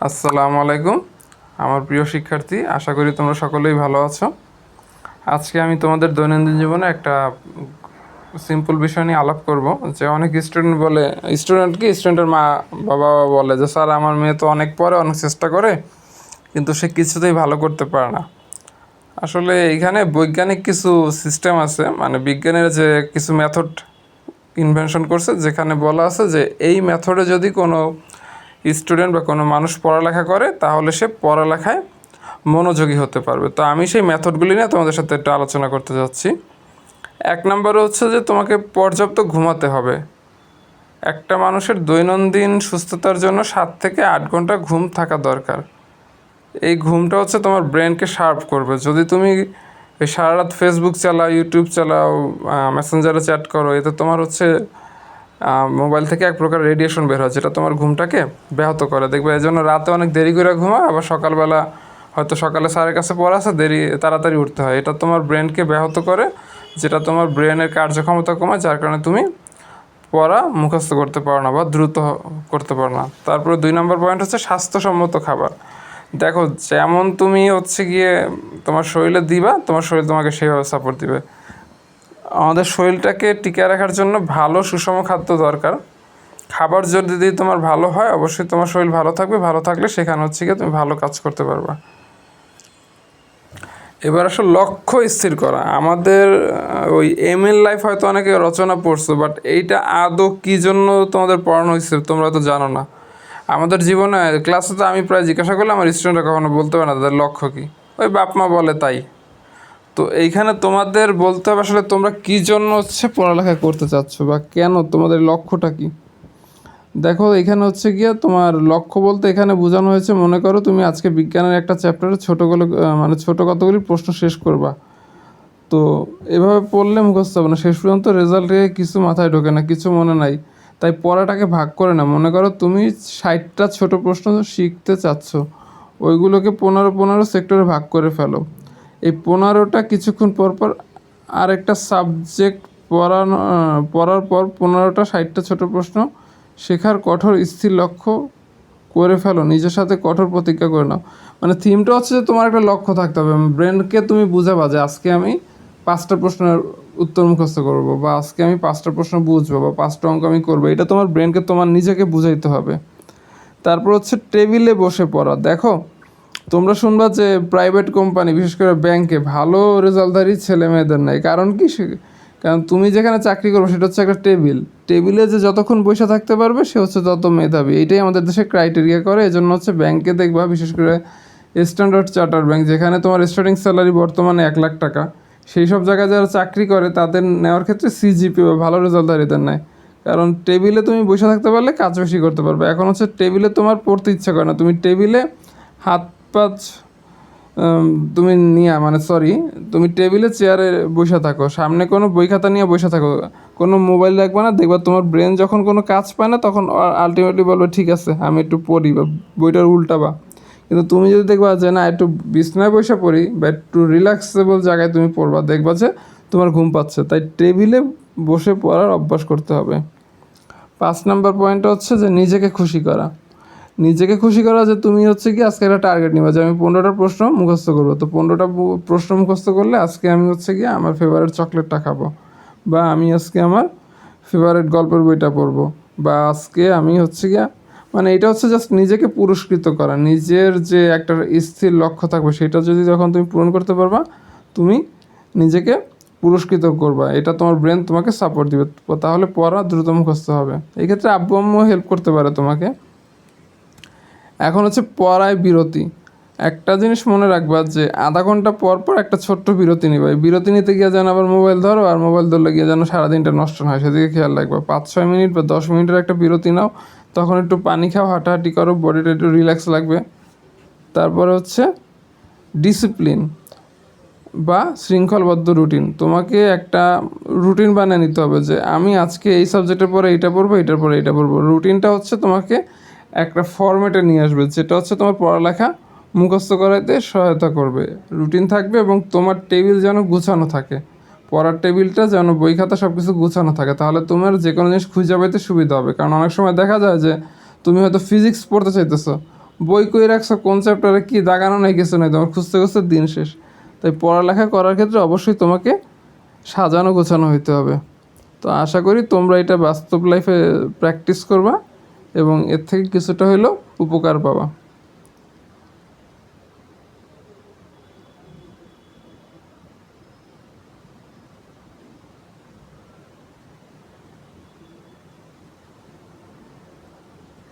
আসসালামু আলাইকুম আমার প্রিয় শিক্ষার্থী, আশা করি তোমরা সকলেই ভালো আছো। আজকে আমি তোমাদের দৈনন্দিন জীবনে একটা সিম্পল বিষয় নিয়ে আলাপ করব। যে অনেক স্টুডেন্টের মা বাবা বলে যে স্যার আমার মেয়ে তো অনেক পড়ে, অনেক চেষ্টা করে, কিন্তু সে কিছুতেই ভালো করতে পারে না। আসলে এইখানে বৈজ্ঞানিক কিছু সিস্টেম আছে, মানে বিজ্ঞানের যে কিছু মেথড ইনভেনশন করছে, যেখানে বলা আছে যে এই মেথডে যদি কোনো স্টুডেন্ট বা কোনো মানুষ পড়ালেখা করে তাহলে সে পড়ালেখায় মনোযোগী হতে পারবে। তো আমি সেই মেথডগুলি নিয়ে তোমাদের সাথে একটু আলোচনা করতে যাচ্ছি। 1 নম্বরে হচ্ছে যে তোমাকে পর্যাপ্ত ঘুমাতে হবে। একটা মানুষের দৈনন্দিন সুস্থতার জন্য 7 থেকে 8 ঘন্টা ঘুম থাকা দরকার। এই ঘুমটা হচ্ছে তোমার ব্রেনকে শার্প করবে। যদি তুমি এই সারা রাত ফেসবুক চালাও, ইউটিউব চালাও, মেসেঞ্জারে চ্যাট করো, এতে তোমার হচ্ছে মোবাইল থেকে এক প্রকার রেডিয়েশন বের হয়, যেটা তোমার ঘুমটাকে ব্যাহত করে। দেখবে এই জন্য রাতে অনেক দেরি করে ঘুমা, আবার সকালবেলা হয়তো সকালে স্যারের কাছে পড়া আছে, তাড়াতাড়ি উঠতে হয়। এটা তোমার ব্রেনকে ব্যাহত করে, যেটা তোমার ব্রেনের কার্যক্ষমতা কমায়, যার কারণে তুমি পড়া মুখস্থ করতে পারো না বা দ্রুত করতে পারো না। তারপরে 2 নম্বর পয়েন্ট হচ্ছে স্বাস্থ্যসম্মত খাবার। দেখো, যেমন তুমি হচ্ছে গিয়ে তোমার শরীরে দিবা, তোমার শরীর তোমাকে সেইভাবে সাপোর্ট দিবে। আমাদের শরীরটাকে টিকিয়ে রাখার জন্য ভালো সুষম খাদ্য দরকার। খাবার যদি তোমার ভালো হয়, অবশ্যই তোমার শরীর ভালো থাকবে। ভালো থাকলে সেখানে হচ্ছে গিয়ে তুমি ভালো কাজ করতে পারবা। এবার আসলে লক্ষ্য স্থির করা। আমাদের ওই লাইফ হয়তো অনেকে রচনা পড়ছো, বাট এইটা আদৌ কী জন্য তোমাদের পড়ানো হয়েছে তোমরা তো জানো না। আমাদের জীবনে ক্লাসে তো আমি প্রায় জিজ্ঞাসা করলে আমার স্টুডেন্টরা কখনো বলতে পারে না তাদের লক্ষ্য কী। ওই বাপ মা বলে তাই। তো এইখানে তোমাদের বলতে হবে আসলে তোমরা কী জন্য হচ্ছে পড়ালেখা করতে চাচ্ছ, বা কেন, তোমাদের লক্ষ্যটা কী। দেখো, এখানে হচ্ছে গিয়ে তোমার লক্ষ্য বলতে এখানে বোঝানো হয়েছে, মনে করো তুমি আজকে বিজ্ঞানের একটা চ্যাপ্টারে ছোট কতগুলি প্রশ্ন শেষ করবা। তো এভাবে পড়লে মুখস্থ হবে না, শেষ পর্যন্ত রেজাল্টে কিছু মাথায় ঢোকে না, কিছু মনে নাই। তাই পড়াটাকে ভাগ করে না। মনে করো তুমি 60টা ছোট প্রশ্ন শিখতে চাচ্ছ, ওইগুলোকে 15 সেক্টরে ভাগ করে ফেলো। এই 15টা কিছুক্ষণ পর পর আরেকটা সাবজেক্ট পড়ার পর 15টা 60টা ছোট প্রশ্ন শেখার কঠোর স্থির লক্ষ্য করে ফেলো। নিজের সাথে কঠোর প্রতিজ্ঞা করে নাও। মানে থিমটা হচ্ছে যে তোমার একটা লক্ষ্য থাকতে হবে। ব্রেনকে তুমি বুঝাবা যে আজকে আমি 5টা প্রশ্নের উত্তর মুখস্থ করবো, বা আজকে আমি 5টা প্রশ্ন বুঝবো, বা 5টা অঙ্ক আমি করবো। এটা তোমার ব্রেনকে তোমার নিজেকে বুঝাইতে হবে। তারপর হচ্ছে টেবিলে বসে পড়া। দেখো, তোমরা শুনবা যে প্রাইভেট কোম্পানি, বিশেষ করে ব্যাংকে ভালো রেজাল্টধারী ছেলে মেয়েদের নেই। কারণ কি? কারণ তুমি যেখানে চাকরি করবে সেটা হচ্ছে একটা টেবিলে যে যতক্ষণ বসে থাকতে পারবে সে হচ্ছে তত মেধাবী। এইটাই আমাদের দেশে ক্রাইটেরিয়া করে। এই জন্য হচ্ছে ব্যাংকে দেখবা, বিশেষ করে স্ট্যান্ডার্ড চার্টার ব্যাংক, যেখানে তোমার স্টার্টিং স্যালারি বর্তমানে 1 লাখ টাকা, সেই সব জায়গায় যারা চাকরি করে তাদের নেওয়ার ক্ষেত্রে সিজিপি বা ভালো রেজাল্টধারীদের নেয়। কারণ টেবিলে তুমি বসে থাকতে পারলে কাজ বেশি করতে পারবে। এখন হচ্ছে টেবিলে তোমার পড়তে ইচ্ছা করে না, তুমি টেবিলে হাত পাঁচ তুমি তুমি টেবিলে চেয়ারে বসে থাকো, সামনে কোনো বই খাতা নিয়ে বসে থাকো, কোনো মোবাইল রাখবে না। দেখবা তোমার ব্রেন যখন কোনো কাজ পায় না, তখন আলটিমেটলি বলবে ঠিক আছে আমি একটু পড়ি, বা বইটার উল্টাবা। কিন্তু তুমি যদি দেখবা যে না, একটু বিছনায় বসে পড়ি, বা একটু রিল্যাক্সেবল জায়গায় তুমি পড়বা, দেখবা যে তোমার ঘুম পাচ্ছে। তাই টেবিলে বসে পড়ার অভ্যাস করতে হবে। 5 নম্বর পয়েন্টটা হচ্ছে যে নিজেকে খুশি করা। নিজেকে খুশি করা যে তুমি হচ্ছে কি আজকে একটা টার্গেট নিবা যে আমি 15টা প্রশ্ন মুখস্থ করবো। তো 15টা প্রশ্ন মুখস্থ করলে আজকে আমি হচ্ছে কি আমার ফেভারিট চকলেটটা খাবো, বা আমি আজকে আমার ফেভারিট গল্পের বইটা পড়বো, বা আজকে আমি হচ্ছে গিয়া, মানে এটা হচ্ছে জাস্ট নিজেকে পুরস্কৃত করা। নিজের যে একটা স্থির লক্ষ্য থাকবে সেটা যদি যখন তুমি পূরণ করতে পারবা, তুমি নিজেকে পুরস্কৃত করবা। এটা তোমার ব্রেন তোমাকে সাপোর্ট দিবে, তাহলে পড়া দ্রুত মুখস্থ হবে। এই ক্ষেত্রে আব্বু আম্মু হেল্প করতে পারে তোমাকে। এখন হচ্ছে পড়ায় বিরতি। একটা জিনিস মনে রাখবা যে আধা ঘন্টা পর পর একটা ছোট্ট বিরতি নিবা। এই বিরতি নিতে গিয়ে যেন আবার মোবাইল ধরো, আর মোবাইল ধরলে গিয়ে যেন সারাদিনটা নষ্ট না হয়, সেদিকে খেয়াল রাখবা। 5-6 মিনিট বা 10 মিনিটের একটা বিরতি নাও, তখন একটু পানি খাও, হাঁটাহাঁটি করো, বডিটা একটু রিল্যাক্স লাগবে। তারপরে হচ্ছে ডিসিপ্লিন বা শৃঙ্খলবদ্ধ রুটিন। তোমাকে একটা রুটিন বানিয়ে নিতে হবে যে আমি আজকে এই সাবজেক্টের পরে এইটা পড়বো, এটার পরে এইটা পড়বো। রুটিনটা হচ্ছে তোমাকে একটা ফরম্যাটে নিয়ে আসবে, যেটা হচ্ছে তোমার পড়ালেখা মুখস্থ করাতে সহায়তা করবে। রুটিন থাকবে এবং তোমার টেবিল যেন গুছানো থাকে, পড়ার টেবিলটা যেন বই খাতা সব কিছু গুছানো থাকে, তাহলে তোমার যে কোনো জিনিস খুঁজে পাইতে সুবিধা হবে। কারণ অনেক সময় দেখা যায় যে তুমি হয়তো ফিজিক্স পড়তে চাইতেছো, বই কই রাখছো কোন চ্যাপ্টারে কি দাগানো নাই কিছু নাই, তোমার খুঁজতে খুঁজতে দিন শেষ। তাই পড়ালেখা করার ক্ষেত্রে অবশ্যই তোমাকে সাজানো গোছানো হইতে হবে। তো আশা করি তোমরা এটা বাস্তব লাইফে প্র্যাকটিস করবা এবং এর থেকে কিছুটা হলেও উপকার পাবা।